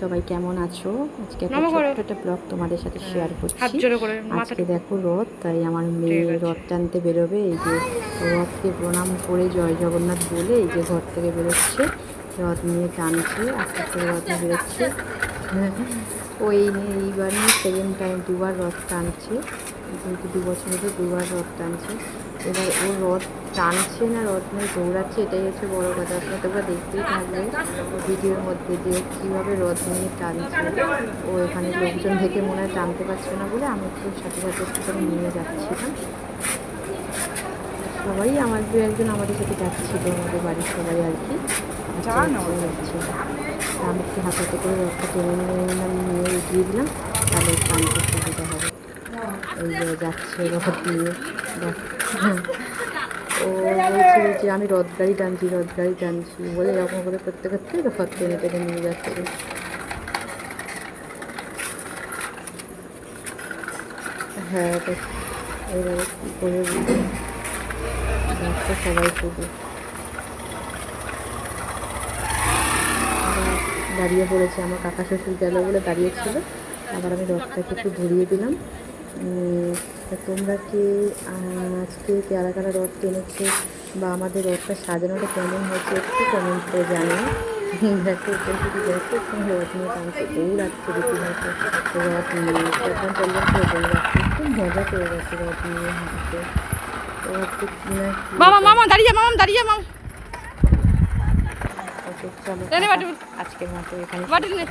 সবাই কেমন আছো? আজকে একটা ছোট্ট একটা ব্লগ তোমাদের সাথে শেয়ার করছি। আজকে দেখো রথ, তাই আমার মেয়ে রথ টানতে বেরোবে। এই যে রথকে প্রণাম করে জয় জগন্নাথ বলে এই যে ঘর থেকে বেরোচ্ছে, রথ নিয়ে টানছে, আস্তে আস্তে রথ নিয়ে বেরোচ্ছে। ওই নিয়ে এইবার নিয়ে সেকেন্ড টাইম দুবার রথ টানছে, যেহেতু 2 বছর হলে 2বার রথ টানছে। এবার ও রথ টানছে না রথ নিয়ে দৌড়াচ্ছে, এটাই হচ্ছে বড় কথা। আপনারা তোমরা দেখতেই থাকবে ভিডিওর মধ্যে যে কীভাবে রথ নিয়ে টানছে। ও এখানে লোকজন দেখে মনে হয় টানতে পারছে না বলে আমি একটু সাথে সাথে একটু করে নিয়ে যাচ্ছিলাম। সবাই আমার 2-1 আমাদের সাথে যাচ্ছিল, আমাদের বাড়ির সবাই আর কি যাচ্ছিল। আমি একটু হাতে হাতে করে রথটা টেনে নিয়ে নিলাম, নিয়ে এগিয়ে দিলাম, তাহলে টানতে সুবিধা হবে। এই যে যাচ্ছে রথ নিয়ে, ও বলছে যে আমি রথ গাড়ি টানছি বলে এরকম করে করতে করতে রথ টেনে টেনে নিয়ে যাচ্ছে। হ্যাঁ, এবারে কী করে যাচ্ছে সবাই শুধু দাঁড়িয়ে পড়েছে। আমার কাকা শ্বশুর গেল বলে দাঁড়িয়েছিল, আবার আমি রথটাকে একটু ঘুরিয়ে দিলাম। তোমরা কি আজকে কারা কারা রথ টেনেছে বা আমাদের রথটা সাজানোটা কেমন হয়েছে একটু কমেন্ট করে জানিও। দেখো শুধু দেখো রথ নিয়ে টানছে, দৌড়াচ্ছে রীতিমতো রথ নিয়ে তখন চললাম করে যাচ্ছে, খুব মজা করে গেছে রথ নিয়ে হাঁটতে। চলো আজকের মতো এখানে।